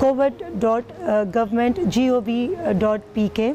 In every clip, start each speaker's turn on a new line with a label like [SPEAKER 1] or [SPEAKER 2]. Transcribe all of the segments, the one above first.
[SPEAKER 1] covid.government.gov.pk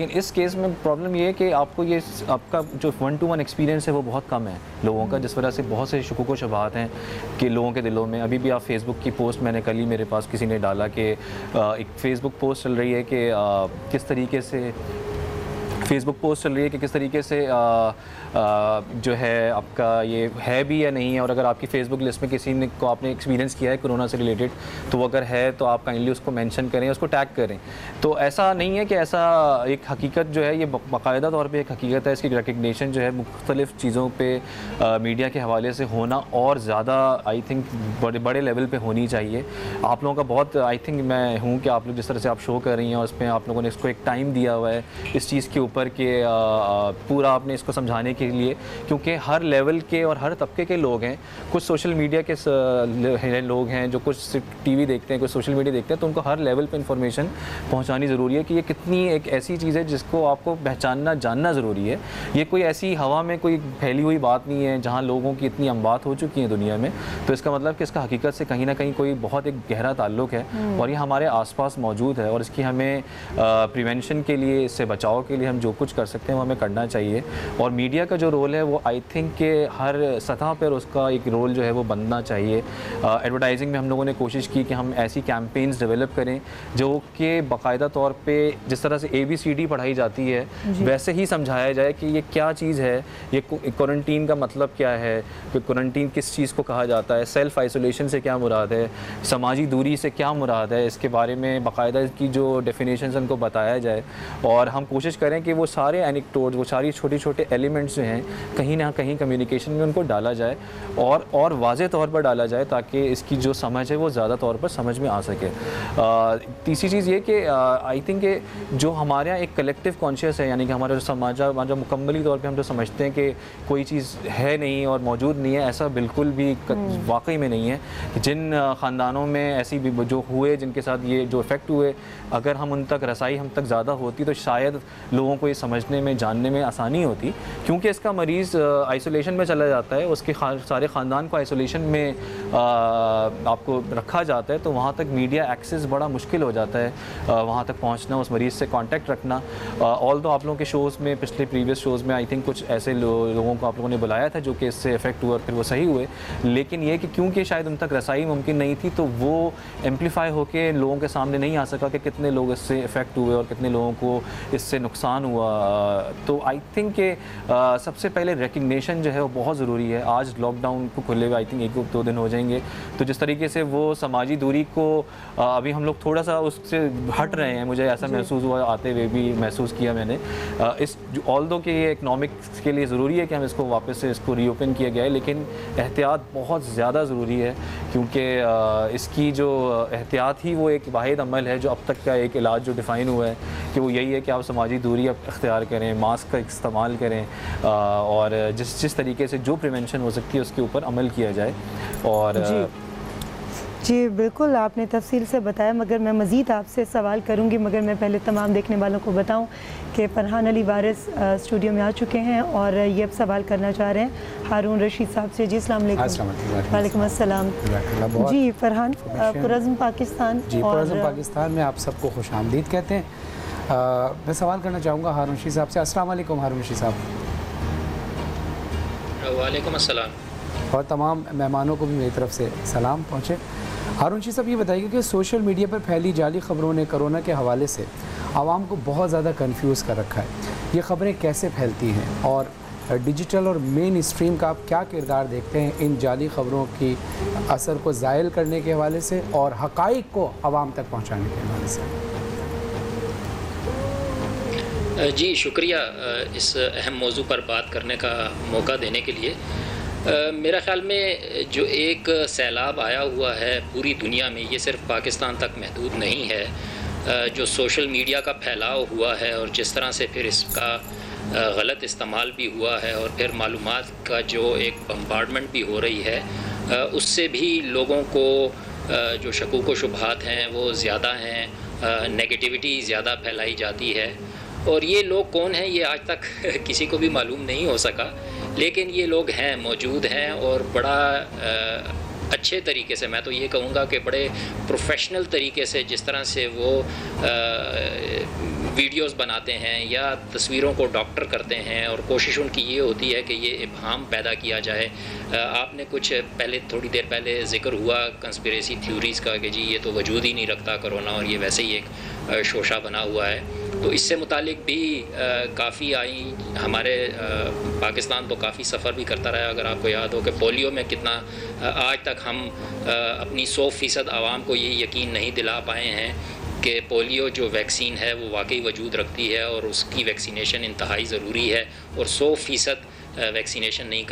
[SPEAKER 2] لیکن اس case میں problem یہ ہے کہ آپ کو یہ آپ کا جو 1-to-1 ایکسپیرینس ہے وہ بہت کم ہے لوگوں کا، جس وجہ سے بہت سے شکوک و شبہات ہیں کہ لوگوں کے دلوں میں. ابھی بھی آپ فیس بک کی پوسٹ میں نے کل ہی میرے پاس کسی نے ڈالا کہ ایک فیس بک پوسٹ چل رہی ہے کہ کس طریقے سے کس طریقے سے جو ہے آپ کا یہ ہے بھی یا نہیں ہے، اور اگر آپ کی فیس بک لسٹ میں کسی نے کو آپ نے ایکسپیرینس کیا ہے کورونا سے ریلیٹڈ تو وہ اگر ہے تو آپ کائنڈلی اس کو مینشن کریں، اس کو ٹیگ کریں. تو ایسا نہیں ہے کہ ایسا ایک حقیقت جو ہے یہ باقاعدہ طور پہ ایک حقیقت ہے. اس کی ریکگنیشن جو ہے مختلف چیزوں پہ میڈیا کے حوالے سے ہونا اور زیادہ آئی تھنک بڑے لیول پہ ہونی چاہیے. آپ لوگوں کا بہت آئی تھنک میں ہوں کہ آپ لوگ جس طرح سے آپ شو کر رہی ہیں اور اس میں آپ لوگوں نے اس کو ایک ٹائم دیا ہوا ہے اس چیز کے اوپر کہ پورا آپ نے اس کو سمجھانے کے لیے، کیونکہ ہر لیول کے اور ہر طبقے کے لوگ ہیں. کچھ سوشل میڈیا کے لوگ ہیں جو کچھ صرف ٹی وی دیکھتے ہیں، کچھ سوشل میڈیا دیکھتے ہیں، تو ان کو ہر لیول پہ انفارمیشن پہنچانی ضروری ہے کہ یہ کتنی ایک ایسی چیز ہے جس کو آپ کو پہچاننا جاننا ضروری ہے. یہ کوئی ایسی ہوا میں کوئی پھیلی ہوئی بات نہیں ہے جہاں لوگوں کی اتنی اموات ہو چکی ہیں دنیا میں. تو اس کا مطلب کہ اس کا حقیقت سے کہیں نہ کہیں کوئی بہت ایک گہرا تعلق ہے اور یہ ہمارے آس پاس موجود ہے، اور اس کی ہمیں پریونشن کے لیے، اس سے بچاؤ کے لیے ہم جو کچھ کر سکتے ہیں وہ ہمیں کرنا چاہیے. اور میڈیا کا جو رول ہے وہ آئی تھنک کہ ہر سطح پر اس کا ایک رول جو ہے وہ بننا چاہیے. ایڈورٹائزنگ میں ہم لوگوں نے کوشش کی کہ ہم ایسی کیمپینز ڈیولپ کریں جو کہ باقاعدہ طور پہ جس طرح سے ABCD پڑھائی جاتی ہے ویسے ہی سمجھایا جائے کہ یہ کیا چیز ہے، یہ کوارنٹین کا مطلب کیا ہے، کوارنٹین کس چیز کو کہا جاتا ہے، سیلف آئسولیشن سے کیا مراد ہے، سماجی دوری سے کیا مراد ہے، اس کے بارے میں باقاعدہ اس کی جو ڈیفینیشنز ان کو بتایا جائے. اور ہم کوشش کریں کہ وہ سارے اینیکٹوڈ، وہ ساری چھوٹے چھوٹے ایلیمنٹس جو ہیں کہیں نہ کہیں کمیونیکیشن میں ان کو ڈالا جائے اور واضح طور پر ڈالا جائے تاکہ اس کی جو سمجھ ہے وہ زیادہ طور پر سمجھ میں آ سکے. تیسری چیز یہ کہ آئی تھنک کہ جو ہمارے یہاں ایک کلیکٹیو کانشیس ہے، یعنی کہ ہمارا جو سماج جو مکملی طور پہ ہم جو سمجھتے ہیں کہ کوئی چیز ہے نہیں اور موجود نہیں ہے، ایسا بالکل بھی واقعی میں نہیں ہے. جن خاندانوں میں ایسی بھی جو ہوئے، جن کے ساتھ یہ جو افیکٹ ہوئے، اگر ہم ان تک رسائی ہم تک زیادہ ہوتی تو شاید لوگوں کو یہ سمجھنے میں جاننے میں آسانی ہوتی. کیونکہ اس کا مریض آئسولیشن میں چلا جاتا ہے، اس کے سارے خاندان کو آئسولیشن میں آپ کو رکھا جاتا ہے، تو وہاں تک میڈیا ایکسیس بڑا مشکل ہو جاتا ہے، وہاں تک پہنچنا، اس مریض سے کانٹیکٹ رکھنا. آل دو آپ لوگوں کے شوز میں، پچھلے پریویس شوز میں آئی تھنک کچھ ایسے لوگوں کو آپ لوگوں نے بلایا تھا جو کہ اس سے افیکٹ ہوا اور پھر وہ صحیح ہوئے، لیکن یہ کہ کیونکہ شاید ان تک رسائی ممکن نہیں تھی تو وہ ایمپلیفائی ہو کے لوگوں کے سامنے نہیں آ سکا کہ کتنے لوگ اس سے افیکٹ ہوئے اور کتنے لوگوں کو اس سے نقصان ہوا. تو آئی تھنک کہ سب سے پہلے ریکگنیشن جو ہے وہ بہت ضروری ہے. آج لاک ڈاؤن کو کھلے ہوئے آئی تھنک 1-2 دن ہو جائیں گے، تو جس طریقے سے وہ سماجی دوری کو ابھی ہم لوگ تھوڑا سا اس سے ہٹ رہے ہیں، مجھے ایسا محسوس ہوا، آتے ہوئے بھی محسوس کیا میں نے. اس آل دو کہ یہ اکنامکس کے لیے ضروری ہے کہ ہم اس کو واپس سے اس کو ری اوپن کیا گیا ہے، لیکن احتیاط بہت زیادہ ضروری ہے، کیونکہ اس کی جو احتیاط ہی وہ ایک واحد عمل ہے جو اب تک کا ایک علاج جو ڈیفائن ہوا ہے کہ وہ یہی ہے کہ آپ سماجی دوری اختیار کریں، ماسک کا استعمال کریں، اور جس طریقے سے جو پریونشن ہو سکتی ہے اس کے اوپر عمل کیا جائے. اور
[SPEAKER 1] جی بالکل آپ نے تفصیل سے بتایا، مگر میں مزید آپ سے سوال کروں گی، مگر میں پہلے تمام دیکھنے والوں کو بتاؤں کہ فرحان علی وارث اسٹوڈیو میں آ چکے ہیں اور یہ اب سوال کرنا چاہ رہے ہیں ہارون رشید صاحب سے. جی السلام علیکم. وعلیکم السلام. جی فرحان، پرعزم پاکستان.
[SPEAKER 3] جی پرعزم پاکستان میں آپ سب کو خوش آمدید کہتے ہیں. میں سوال کرنا چاہوں گا ہارون رشید صاحب سے. السلام علیکم ہارون رشید صاحب.
[SPEAKER 4] وعلیکم السلام.
[SPEAKER 3] اور تمام مہمانوں کو بھی میری طرف سے سلام پہنچے. ہارون رشید صاحب یہ بتائیے کہ سوشل میڈیا پر پھیلی جعلی خبروں نے کرونا کے حوالے سے عوام کو بہت زیادہ کنفیوز کر رکھا ہے. یہ خبریں کیسے پھیلتی ہیں اور ڈیجیٹل اور مین اسٹریم کا آپ کیا کردار دیکھتے ہیں ان جعلی خبروں کی اثر کو زائل کرنے کے حوالے سے اور حقائق کو عوام تک پہنچانے کے حوالے سے؟
[SPEAKER 4] جی شکریہ اس اہم موضوع پر بات کرنے کا موقع دینے کے لیے. میرا خیال میں جو ایک سیلاب آیا ہوا ہے پوری دنیا میں، یہ صرف پاکستان تک محدود نہیں ہے. جو سوشل میڈیا کا پھیلاؤ ہوا ہے اور جس طرح سے پھر اس کا غلط استعمال بھی ہوا ہے اور پھر معلومات کا جو ایک بمبارڈمنٹ بھی ہو رہی ہے، اس سے بھی لوگوں کو جو شکوک و شبہات ہیں وہ زیادہ ہیں، نیگیٹیوٹی زیادہ پھیلائی جاتی ہے. اور یہ لوگ کون ہیں یہ آج تک کسی کو بھی معلوم نہیں ہو سکا، لیکن یہ لوگ ہیں، موجود ہیں اور بڑا اچھے طریقے سے، میں تو یہ کہوں گا کہ بڑے پروفیشنل طریقے سے جس طرح سے وہ ویڈیوز بناتے ہیں یا تصویروں کو ڈاکٹر کرتے ہیں، اور کوشش ان کی یہ ہوتی ہے کہ یہ ابہام پیدا کیا جائے. آپ نے کچھ تھوڑی دیر پہلے ذکر ہوا کنسپریسی تھیوریز کا کہ جی یہ تو وجود ہی نہیں رکھتا کرونا اور یہ ویسے ہی ایک شوشہ بنا ہوا ہے. تو اس سے متعلق بھی کافی آئی. ہمارے پاکستان تو کافی سفر بھی کرتا رہا. اگر آپ کو یاد ہو کہ پولیو میں کتنا آج تک ہم اپنی 100% عوام کو یہ یقین نہیں دلا پائے ہیں کہ پولیو جو ویکسین ہے وہ واقعی وجود رکھتی ہے اور اس کی ویکسینیشن انتہائی ضروری ہے، اور 100% ویکسینیشن نہیں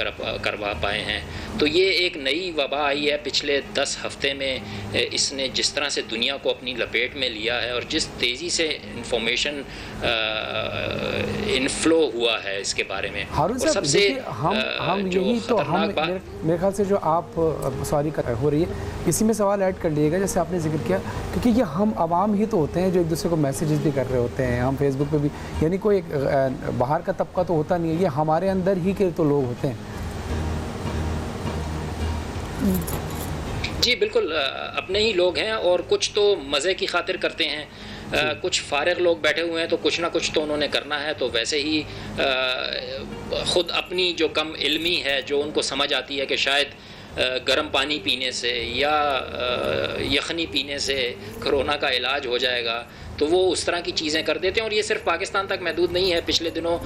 [SPEAKER 4] کروا پائے ہیں. تو یہ ایک نئی وبا آئی ہے پچھلے 10 ہفتے میں. اس نے جس طرح سے دنیا کو اپنی لپیٹ میں لیا ہے اور جس تیزی سے انفارمیشن انفلو ہوا ہے اس کے بارے میں.
[SPEAKER 3] ہارون صاحب دیکھیے ہم یہی تو میرے خیال سے جو آپ سواری ہو رہی ہے اسی میں سوال ایڈ کر لیے گا جیسے آپ نے ذکر کیا، کیونکہ یہ ہم عوام ہی تو ہوتے ہیں جو ایک دوسرے کو میسیجز بھی کر رہے ہوتے ہیں. ہم فیس بک پہ بھی، یعنی کوئی باہر کا طبقہ تو ہوتا نہیں ہے، یہ ہمارے اندر ہی کے تو لوگ ہوتے ہیں.
[SPEAKER 4] جی بالکل، اپنے ہی لوگ ہیں، اور کچھ تو مزے کی خاطر کرتے ہیں، کچھ فارغ لوگ بیٹھے ہوئے ہیں تو کچھ نہ کچھ تو انہوں نے کرنا ہے. تو ویسے ہی خود اپنی جو کم علمی ہے، جو ان کو سمجھ آتی ہے کہ شاید گرم پانی پینے سے یا یخنی پینے سے کرونا کا علاج ہو جائے گا، تو وہ اس طرح کی چیزیں کر دیتے ہیں. اور یہ صرف پاکستان تک محدود نہیں ہے. پچھلے دنوں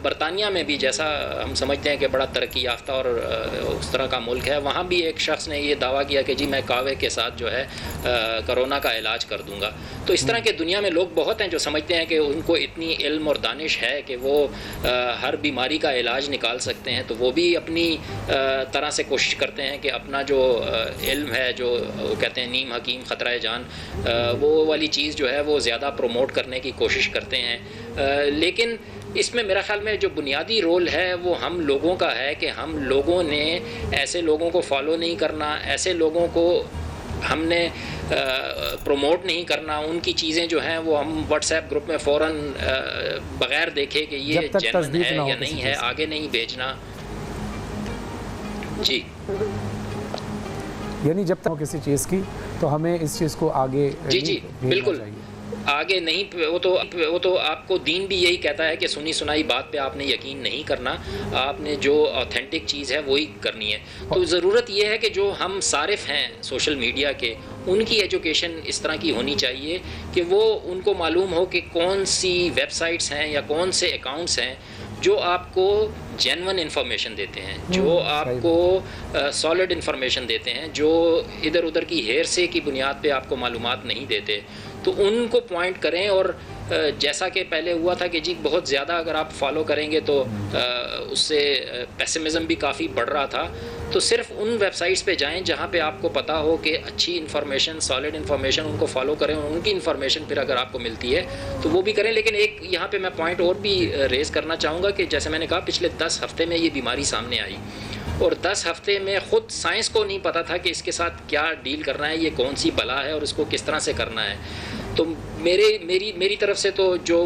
[SPEAKER 4] برطانیہ میں بھی، جیسا ہم سمجھتے ہیں کہ بڑا ترقی یافتہ اور اس طرح کا ملک ہے، وہاں بھی ایک شخص نے یہ دعویٰ کیا کہ جی میں کاوے کے ساتھ جو ہے کرونا کا علاج کر دوں گا. تو اس طرح کے دنیا میں لوگ بہت ہیں جو سمجھتے ہیں کہ ان کو اتنی علم اور دانش ہے کہ وہ ہر بیماری کا علاج نکال سکتے ہیں. تو وہ بھی اپنی طرح سے کوشش کرتے ہیں کہ اپنا جو علم ہے، جو کہتے ہیں نیم حکیم خطرہ جان، وہ والی چیز جو ہے وہ زیادہ پروموٹ کرنے کی کوشش کرتے ہیں. لیکن اس میں میرا خیال میں جو بنیادی رول ہے وہ ہم لوگوں کا ہے کہ ہم لوگوں نے ایسے لوگوں کو فالو نہیں کرنا، ایسے لوگوں کو ہم نے پروموٹ نہیں کرنا. ان کی چیزیں جو ہیں وہ ہم واٹس ایپ گروپ میں فوراً بغیر دیکھے کہ یہ جینوئن ہے یا نہیں ہے آگے نہیں بھیجنا. جی
[SPEAKER 3] یعنی جب تک کسی چیز کی تو ہمیں اس چیز کو آگے
[SPEAKER 4] جی بالکل آگے نہیں. وہ تو آپ کو دین بھی یہی کہتا ہے کہ سنی سنائی بات پہ آپ نے یقین نہیں کرنا، آپ نے جو آتھینٹک چیز ہے وہی کرنی ہے. تو ضرورت یہ ہے کہ جو ہم صارف ہیں سوشل میڈیا کے، ان کی ایجوکیشن اس طرح کی ہونی چاہیے کہ وہ ان کو معلوم ہو کہ کون سی ویب سائٹس ہیں یا کون سے اکاؤنٹس ہیں جو آپ کو جینون انفارمیشن دیتے ہیں، جو آپ کو سالڈ انفارمیشن دیتے ہیں، جو ادھر ادھر کی ہیرسے کی بنیاد پہ آپ کو معلومات نہیں دیتے. تو ان کو پوائنٹ کریں. اور جیسا کہ پہلے ہوا تھا کہ جی بہت زیادہ اگر آپ فالو کریں گے تو اس سے پیسمزم بھی کافی بڑھ رہا تھا. تو صرف ان ویب سائٹس پہ جائیں جہاں پہ آپ کو پتہ ہو کہ اچھی انفارمیشن، سالڈ انفارمیشن، ان کو فالو کریں. ان کی انفارمیشن پھر اگر آپ کو ملتی ہے تو وہ بھی کریں. لیکن ایک یہاں پہ میں پوائنٹ اور بھی ریز کرنا چاہوں گا کہ جیسے میں نے کہا پچھلے 10 ہفتے میں یہ بیماری سامنے آئی، اور 10 ہفتے میں خود سائنس کو نہیں پتہ تھا کہ اس کے ساتھ کیا ڈیل کرنا ہے، یہ کون سی بلا ہے اور اس کو کس طرح سے کرنا ہے. تو میری طرف سے تو جو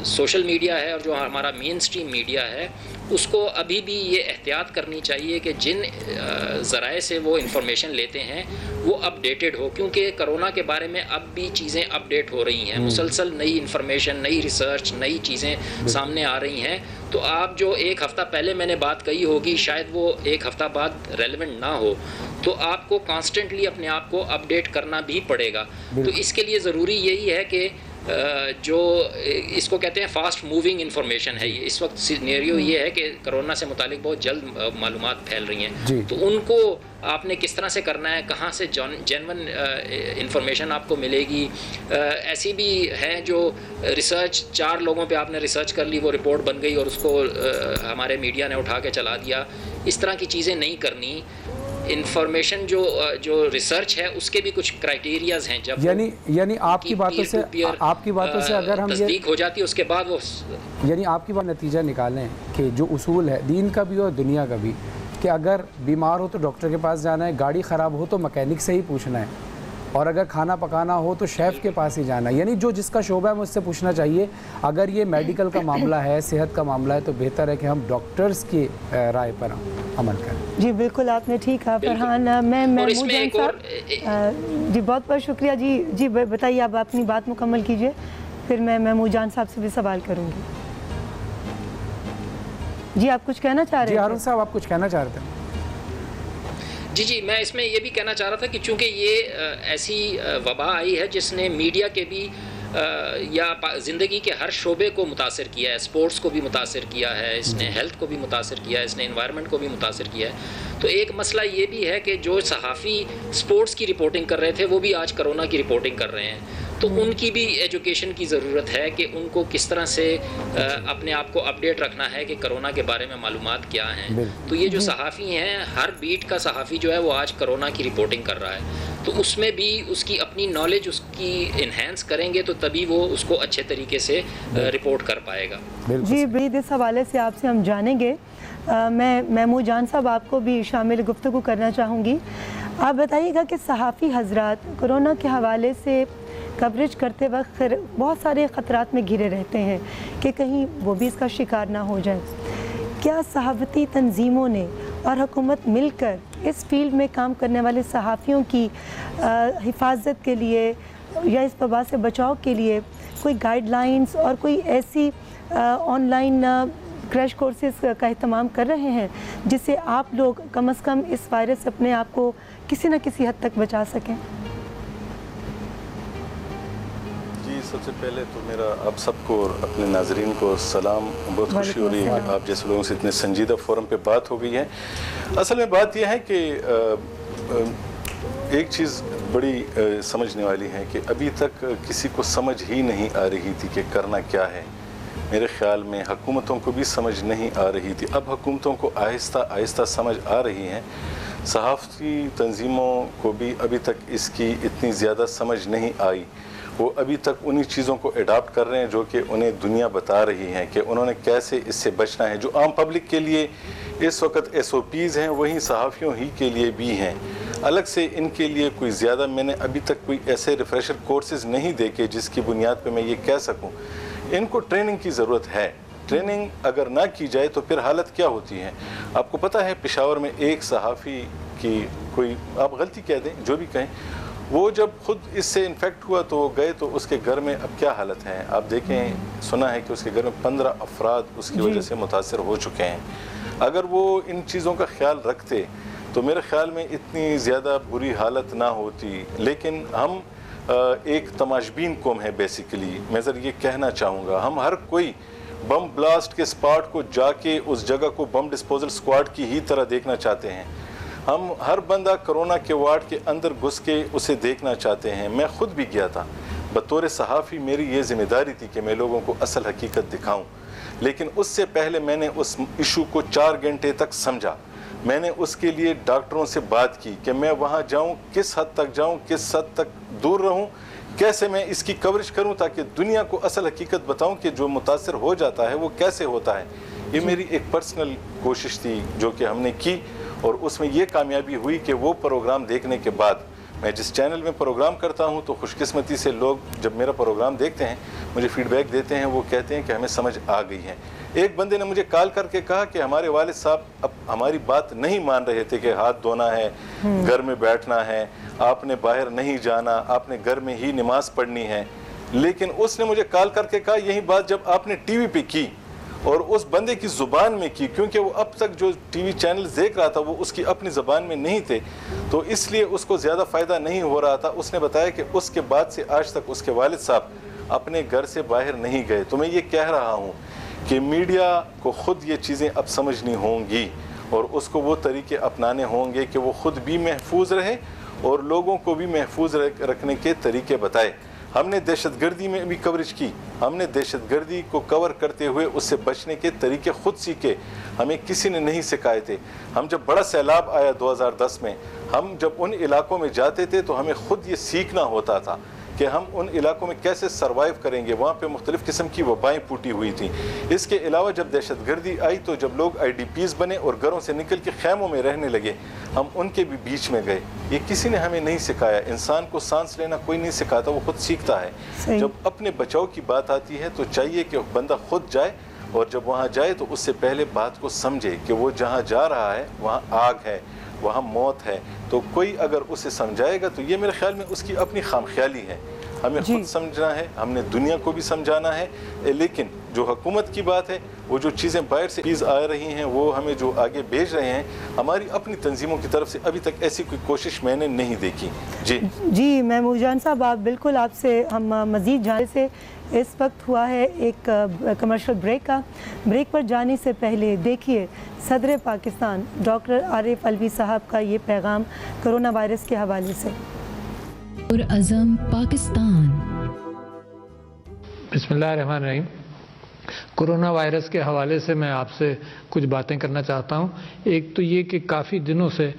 [SPEAKER 4] سوشل میڈیا ہے اور جو ہمارا مین سٹریم میڈیا ہے، اس کو ابھی بھی یہ احتیاط کرنی چاہیے کہ جن ذرائع سے وہ انفارمیشن لیتے ہیں وہ اپ ڈیٹڈ ہو، کیونکہ کرونا کے بارے میں اب بھی چیزیں اپ ڈیٹ ہو رہی ہیں. مسلسل نئی انفارمیشن، نئی ریسرچ، نئی چیزیں سامنے آ رہی ہیں. تو آپ جو ایک ہفتہ پہلے میں نے بات کہی ہوگی شاید وہ ایک ہفتہ بعد ریلیونٹ نہ ہو، تو آپ کو کانسٹنٹلی اپنے آپ کو اپ ڈیٹ کرنا بھی پڑے گا. تو اس کے لیے ضروری یہی ہے کہ جو اس کو کہتے ہیں فاسٹ موونگ انفارمیشن ہے، اس وقت سینیریو یہ ہے کہ کرونا سے متعلق بہت جلد معلومات پھیل رہی ہیں. تو ان کو آپ نے کس طرح سے کرنا ہے، کہاں سے جینون انفارمیشن آپ کو ملے گی. ایسی بھی ہیں جو ریسرچ 4 لوگوں پہ آپ نے ریسرچ کر لی، وہ رپورٹ بن گئی اور اس کو ہمارے میڈیا نے اٹھا کے چلا دیا. اس طرح کی چیزیں نہیں کرنی. انفارمیشن جو ریسرچ ہے اس کے بھی کچھ کرائٹیریاز ہیں. جب
[SPEAKER 3] یعنی آپ کی باتوں سے اگر ہم
[SPEAKER 4] تصدیق ہو جاتی ہے اس کے بعد وہ،
[SPEAKER 3] یعنی آپ کی بات نتیجہ نکالیں کہ جو اصول ہے دین کا بھی اور دنیا کا بھی، کہ اگر بیمار ہو تو ڈاکٹر کے پاس جانا ہے، گاڑی خراب ہو تو مکینک سے ہی پوچھنا ہے، اور اگر کھانا پکانا ہو تو شیف کے پاس ہی جانا. یعنی جو جس کا شعبہ ہے مجھ سے پوچھنا چاہیے. اگر یہ میڈیکل کا معاملہ ہے, صحت کا معاملہ ہے, تو بہتر ہے کہ ہم ڈاکٹرز کی رائے پر عمل کریں.
[SPEAKER 1] جی بالکل آپ نے ٹھیک کہا فرحان. میں محمود جان صاحب جی بہت بہت شکریہ. جی بتائیے, آپ اپنی بات مکمل کیجئے, پھر میں محمود جان صاحب سے بھی سوال کروں گی. جی آپ کچھ کہنا چاہ رہے ہیں؟
[SPEAKER 3] جی ہارون صاحب آپ کچھ کہنا چاہ رہے تھے.
[SPEAKER 4] جی میں اس میں یہ بھی کہنا چاہ رہا تھا کہ چونکہ یہ ایسی وبا آئی ہے جس نے میڈیا کے بھی یا زندگی کے ہر شعبے کو متاثر کیا ہے. اسپورٹس کو بھی متاثر کیا ہے, اس نے ہیلتھ کو بھی متاثر کیا ہے, اس نے انوائرمنٹ کو بھی متاثر کیا ہے. تو ایک مسئلہ یہ بھی ہے کہ جو صحافی اسپورٹس کی رپورٹنگ کر رہے تھے وہ بھی آج کرونا کی رپورٹنگ کر رہے ہیں. تو ان کی بھی ایجوکیشن کی ضرورت ہے کہ ان کو کس طرح سے اپنے آپ کو اپڈیٹ رکھنا ہے کہ کرونا کے بارے میں معلومات کیا ہیں. تو یہ جو صحافی ہیں, ہر بیٹ کا صحافی جو ہے وہ آج کرونا کی رپورٹنگ کر رہا ہے. تو اس میں بھی اس کی اپنی نالج اس کی انہینس کریں گے تو تبھی وہ اس کو اچھے طریقے سے رپورٹ کر پائے گا.
[SPEAKER 1] جی برید, اس حوالے سے آپ سے ہم جانیں گے. میں محمود جان صاحب آپ کو بھی شامل گفتگو کرنا چاہوں گی. آپ بتائیے گا کہ صحافی حضرات کرونا کے حوالے سے کوریج کرتے وقت بہت سارے خطرات میں گھرے رہتے ہیں کہ کہیں وہ بھی اس کا شکار نہ ہو جائیں. کیا صحافتی تنظیموں نے اور حکومت مل کر اس فیلڈ میں کام کرنے والے صحافیوں کی حفاظت کے لیے یا اس وبا سے بچاؤ کے لیے کوئی گائیڈ لائنز اور کوئی ایسی آن لائن کریش کورسز کا اہتمام کر رہے ہیں جس سے آپ لوگ کم از کم اس وائرس سے اپنے آپ کو کسی نہ کسی حد تک بچا سکیں؟
[SPEAKER 5] جی سب سے پہلے تو میرا آپ سب کو اور اپنے ناظرین کو سلام. بہت خوشی ہو رہی ہے کہ آپ جیسے لوگوں سے اتنے سنجیدہ فورم پہ بات ہو گئی ہے. اصل میں بات یہ ہے کہ ایک چیز بڑی سمجھنے والی ہے کہ ابھی تک کسی کو سمجھ ہی نہیں آ رہی تھی کہ کرنا کیا ہے. میرے خیال میں حکومتوں کو بھی سمجھ نہیں آ رہی تھی. اب حکومتوں کو آہستہ آہستہ سمجھ آ رہی ہیں. صحافتی تنظیموں کو بھی ابھی تک اس کی اتنی زیادہ سمجھ نہیں آئی. وہ ابھی تک انہی چیزوں کو اڈاپٹ کر رہے ہیں جو کہ انہیں دنیا بتا رہی ہے کہ انہوں نے کیسے اس سے بچنا ہے. جو عام پبلک کے لیے اس وقت SOPs ہیں وہیں صحافیوں ہی کے لیے بھی ہیں. الگ سے ان کے لیے کوئی زیادہ میں نے ابھی تک کوئی ایسے ریفریشر کورسز نہیں دیکھے جس کی بنیاد پہ میں یہ کہہ سکوں. ان کو ٹریننگ کی ضرورت ہے. ٹریننگ اگر نہ کی جائے تو پھر حالت کیا ہوتی ہے. آپ کو پتہ ہے پشاور میں ایک صحافی کی کوئی آپ غلطی کہہ دیں جو بھی کہیں, وہ جب خود اس سے انفیکٹ ہوا تو وہ گئے تو اس کے گھر میں اب کیا حالت ہے آپ دیکھیں. سنا ہے کہ اس کے گھر میں 15 افراد اس کی وجہ سے متاثر ہو چکے ہیں. اگر وہ ان چیزوں کا خیال رکھتے تو میرے خیال میں اتنی زیادہ بری حالت نہ ہوتی. لیکن ہم ایک تماشبین قوم ہے بیسیکلی. میں ذرا یہ کہنا چاہوں گا ہم ہر کوئی بم بلاسٹ کے سپاٹ کو جا کے اس جگہ کو بم ڈسپوزل سکواڈ کی ہی طرح دیکھنا چاہتے ہیں. ہم ہر بندہ کرونا کے وارڈ کے اندر گھس کے اسے دیکھنا چاہتے ہیں. میں خود بھی گیا تھا بطور صحافی. میری یہ ذمہ داری تھی کہ میں لوگوں کو اصل حقیقت دکھاؤں. لیکن اس سے پہلے میں نے اس ایشو کو 4 گھنٹے تک سمجھا. میں نے اس کے لیے ڈاکٹروں سے بات کی کہ میں وہاں جاؤں, کس حد تک جاؤں, کس حد تک دور رہوں, کیسے میں اس کی کوریج کروں تاکہ دنیا کو اصل حقیقت بتاؤں کہ جو متاثر ہو جاتا ہے وہ کیسے ہوتا ہے. یہ میری ایک پرسنل کوشش تھی جو کہ ہم نے کی اور اس میں یہ کامیابی ہوئی کہ وہ پروگرام دیکھنے کے بعد میں جس چینل میں پروگرام کرتا ہوں تو خوش قسمتی سے لوگ جب میرا پروگرام دیکھتے ہیں مجھے فیڈ بیک دیتے ہیں. وہ کہتے ہیں کہ ہمیں سمجھ آ گئی ہے. ایک بندے نے مجھے کال کر کے کہا کہ ہمارے والد صاحب اب ہماری بات نہیں مان رہے تھے کہ ہاتھ دھونا ہے, گھر میں بیٹھنا ہے, آپ نے باہر نہیں جانا, آپ نے گھر میں ہی نماز پڑھنی ہے. لیکن اس نے مجھے کال کر کے کہا یہی بات جب آپ نے ٹی وی پہ کی اور اس بندے کی زبان میں کی, کیونکہ وہ اب تک جو ٹی وی چینل دیکھ رہا تھا وہ اس کی اپنی زبان میں نہیں تھے تو اس لیے اس کو زیادہ فائدہ نہیں ہو رہا تھا. اس نے بتایا کہ اس کے بعد سے آج تک اس کے والد صاحب اپنے گھر سے باہر نہیں گئے. تو میں یہ کہہ رہا ہوں کہ میڈیا کو خود یہ چیزیں اب سمجھنی ہوں گی اور اس کو وہ طریقے اپنانے ہوں گے کہ وہ خود بھی محفوظ رہے اور لوگوں کو بھی محفوظ رکھنے کے طریقے بتائے. ہم نے دہشت گردی میں بھی کوریج کی. ہم نے دہشت گردی کو کور کرتے ہوئے اس سے بچنے کے طریقے خود سیکھے. ہمیں کسی نے نہیں سکھائے تھے. ہم جب بڑا سیلاب آیا 2010 میں, ہم جب ان علاقوں میں جاتے تھے تو ہمیں خود یہ سیکھنا ہوتا تھا کہ ہم ان علاقوں میں کیسے سروائیو کریں گے. وہاں پہ مختلف قسم کی وبائیں پھوٹی ہوئی تھیں. اس کے علاوہ جب دہشت گردی آئی تو جب لوگ IDPs بنے اور گھروں سے نکل کے خیموں میں رہنے لگے, ہم ان کے بھی بیچ میں گئے. یہ کسی نے ہمیں نہیں سکھایا. انسان کو سانس لینا کوئی نہیں سکھاتا, وہ خود سیکھتا ہے. جب اپنے بچاؤ کی بات آتی ہے تو چاہیے کہ بندہ خود جائے, اور جب وہاں جائے تو اس سے پہلے بات کو سمجھے کہ وہ جہاں جا رہا ہے وہاں آگ ہے, وہاں موت ہے. تو کوئی اگر اسے سمجھائے گا تو یہ میرے خیال میں اس کی اپنی خام خیالی ہے. ہمیں خود سمجھنا ہے, ہم نے دنیا کو بھی سمجھانا ہے. لیکن جو حکومت کی بات ہے, وہ جو چیزیں باہر سے چیز آ رہی ہیں وہ ہمیں جو آگے بھیج رہے ہیں, ہماری اپنی تنظیموں کی طرف سے ابھی تک ایسی کوئی کوشش میں نے نہیں دیکھی.
[SPEAKER 1] جی محمود جان صاحب, آپ بالکل, آپ سے ہم مزید جاننے سے اس وقت ہوا ہے ایک کمرشل بریک کا. بریک پر جانے سے پہلے دیکھیے صدر پاکستان ڈاکٹر عارف علوی صاحب کا یہ پیغام کرونا وائرس کے حوالے سے.
[SPEAKER 6] پرعزم پاکستان.
[SPEAKER 7] بسم اللہ الرحمن الرحیم. کرونا وائرس کے حوالے سے میں آپ سے کچھ باتیں کرنا چاہتا ہوں. ایک تو یہ کہ کافی دنوں سے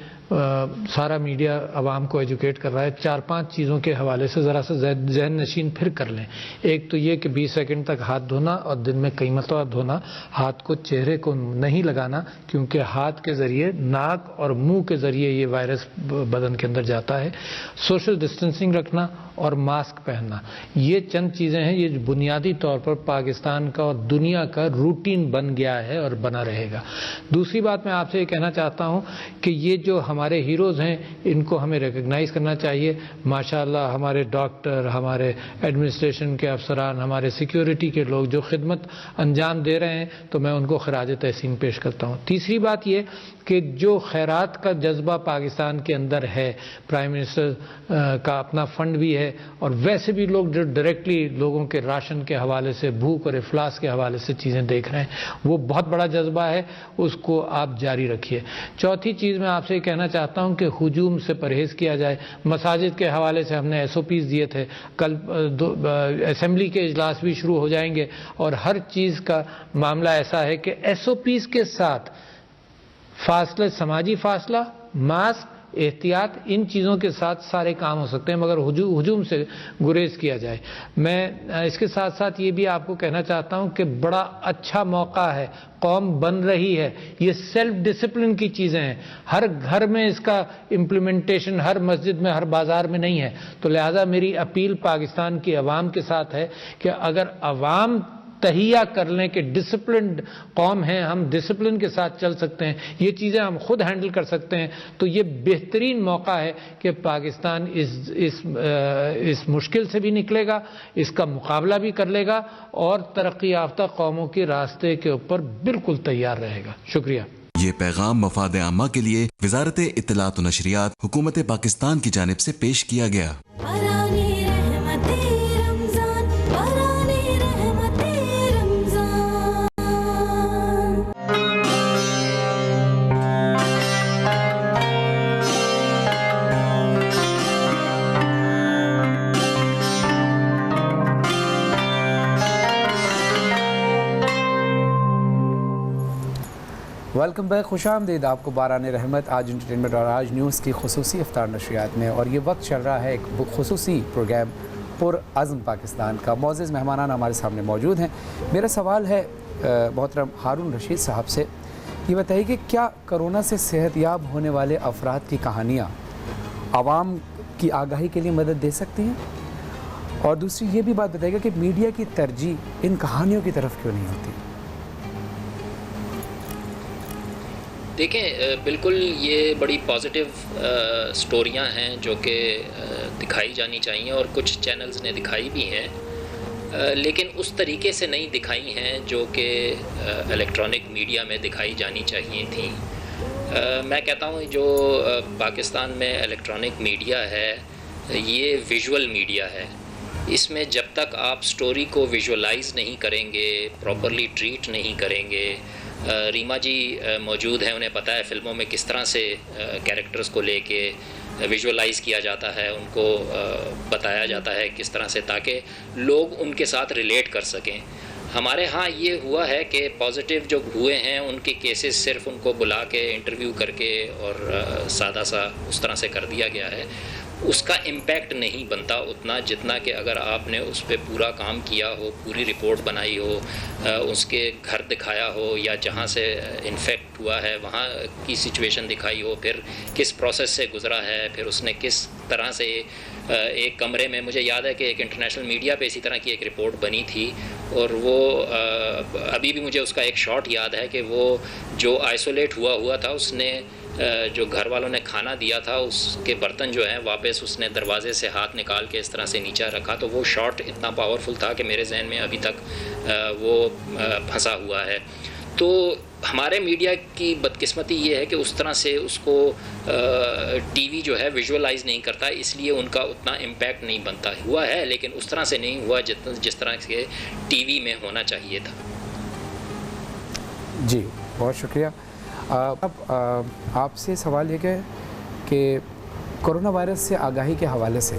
[SPEAKER 7] سارا میڈیا عوام کو ایجوکیٹ کر رہا ہے. 4-5 چیزوں کے حوالے سے ذرا سا ذہن نشین پھر کر لیں. ایک تو یہ کہ 20 سیکنڈ تک ہاتھ دھونا, اور دن میں کئی مرتبہ دھونا. ہاتھ کو چہرے کو نہیں لگانا, کیونکہ ہاتھ کے ذریعے, ناک اور منہ کے ذریعے یہ وائرس بدن کے اندر جاتا ہے. سوشل ڈسٹینسنگ رکھنا اور ماسک پہننا, یہ چند چیزیں ہیں یہ بنیادی طور پر پاکستان کا اور دنیا کا روٹین بن گیا ہے اور بنا رہے گا. دوسری بات میں آپ سے یہ کہنا چاہتا ہوں کہ یہ جو ہمارے ہیروز ہیں ان کو ہمیں ریکگنائز کرنا چاہیے. ماشاءاللہ ہمارے ڈاکٹر, ہمارے ایڈمنسٹریشن کے افسران, ہمارے سیکیورٹی کے لوگ جو خدمت انجام دے رہے ہیں, تو میں ان کو خراج تحسین پیش کرتا ہوں. تیسری بات یہ کہ جو خیرات کا جذبہ پاکستان کے اندر ہے, پرائم منسٹر کا اپنا فنڈ بھی ہے, اور ویسے بھی لوگ جو ڈائریکٹلی لوگوں کے راشن کے حوالے سے, بھوک اور افلاس کے حوالے سے چیزیں دیکھ رہے ہیں, وہ بہت بڑا جذبہ ہے, اس کو آپ جاری رکھیے. چوتھی چیز میں آپ سے یہ کہنا چاہتا ہوں کہ ہجوم سے پرہیز کیا جائے. مساجد کے حوالے سے ہم نے SOPs دیے تھے. کل اسمبلی کے اجلاس بھی شروع ہو جائیں گے, اور ہر چیز کا معاملہ ایسا ہے کہ SOPs کے ساتھ فاصلہ, سماجی فاصلہ, ماسک, احتیاط, ان چیزوں کے ساتھ سارے کام ہو سکتے ہیں, مگر ہجوم سے گریز کیا جائے. میں اس کے ساتھ ساتھ یہ بھی آپ کو کہنا چاہتا ہوں کہ بڑا اچھا موقع ہے, قوم بن رہی ہے. یہ سیلف ڈسپلن کی چیزیں ہیں, ہر گھر میں اس کا امپلیمنٹیشن ہر مسجد میں, ہر بازار میں نہیں ہے. تو لہٰذا میری اپیل پاکستان کی عوام کے ساتھ ہے کہ اگر عوام تہیہ کر لیں کہ ڈسپلنڈ قوم ہیں, ہم ڈسپلن کے ساتھ چل سکتے ہیں, یہ چیزیں ہم خود ہینڈل کر سکتے ہیں, تو یہ بہترین موقع ہے کہ پاکستان اس مشکل سے بھی نکلے گا, اس کا مقابلہ بھی کر لے گا, اور ترقی یافتہ قوموں کے راستے کے اوپر بالکل تیار رہے گا. شکریہ.
[SPEAKER 8] یہ پیغام مفاد عامہ کے لیے وزارت اطلاعات و نشریات, حکومت پاکستان کی جانب سے پیش کیا گیا.
[SPEAKER 3] ویلکم بیک, خوش آمدید آپ کو باران رحمت آج انٹرٹینمنٹ اور آج نیوز کی خصوصی افطار نشریات میں. اور یہ وقت چل رہا ہے ایک خصوصی پروگرام پرعزم پاکستان کا. معزز مہمانان ہمارے سامنے موجود ہیں. میرا سوال ہے محترم ہارون رشید صاحب سے, یہ بتائیے کہ کیا کرونا سے صحت یاب ہونے والے افراد کی کہانیاں عوام کی آگاہی کے لیے مدد دے سکتی ہیں؟ اور دوسری یہ بھی بات بتائیے گا کہ میڈیا کی ترجیح ان کہانیوں کی طرف کیوں نہیں ہوتی؟
[SPEAKER 4] دیکھیں, بالکل یہ بڑی پازیٹیو سٹوریاں ہیں جو کہ دکھائی جانی چاہیے, اور کچھ چینلز نے دکھائی بھی ہیں, لیکن اس طریقے سے نہیں دکھائی ہیں جو کہ الیکٹرانک میڈیا میں دکھائی جانی چاہیے تھیں. میں کہتا ہوں جو پاکستان میں الیکٹرانک میڈیا ہے یہ ویژول میڈیا ہے. اس میں جب تک آپ سٹوری کو ویژولائز نہیں کریں گے, پراپرلی ٹریٹ نہیں کریں گے, ریما جی موجود ہیں, انہیں پتہ ہے فلموں میں کس طرح سے کیریکٹرز کو لے کے ویژولائز کیا جاتا ہے, ان کو بتایا جاتا ہے کس طرح سے, تاکہ لوگ ان کے ساتھ ریلیٹ کر سکیں. ہمارے ہاں یہ ہوا ہے کہ پازیٹیو جو ہوئے ہیں ان کے کیسز صرف ان کو بلا کے انٹرویو کر کے اور سادہ سا اس طرح سے کر دیا گیا ہے. اس کا امپیکٹ نہیں بنتا اتنا جتنا کہ اگر آپ نے اس پہ پورا کام کیا ہو, پوری رپورٹ بنائی ہو, اس کے گھر دکھایا ہو یا جہاں سے انفیکٹ ہوا ہے وہاں کی سچویشن دکھائی ہو, پھر کس پروسیس سے گزرا ہے, پھر اس نے کس طرح سے ایک کمرے میں, مجھے یاد ہے کہ ایک انٹرنیشنل میڈیا پہ اسی طرح کی ایک رپورٹ بنی تھی, اور وہ ابھی بھی مجھے اس کا ایک شاٹ یاد ہے کہ وہ جو آئسولیٹ ہوا تھا, اس نے جو گھر والوں نے کھانا دیا تھا اس کے برتن جو ہیں واپس اس نے دروازے سے ہاتھ نکال کے اس طرح سے نیچے رکھا, تو وہ شاٹ اتنا پاورفل تھا کہ میرے ذہن میں ابھی تک وہ پھنسا ہوا ہے. تو ہمارے میڈیا کی بدقسمتی یہ ہے کہ اس طرح سے اس کو ٹی وی جو ہے ویژولائز نہیں کرتا, اس لیے ان کا اتنا امپیکٹ نہیں بنتا. ہوا ہے لیکن اس طرح سے نہیں ہوا جس طرح سے ٹی وی میں ہونا چاہیے تھا.
[SPEAKER 3] جی بہت شکریہ. اب آپ سے سوال یہ کہ کرونا وائرس سے آگاہی کے حوالے سے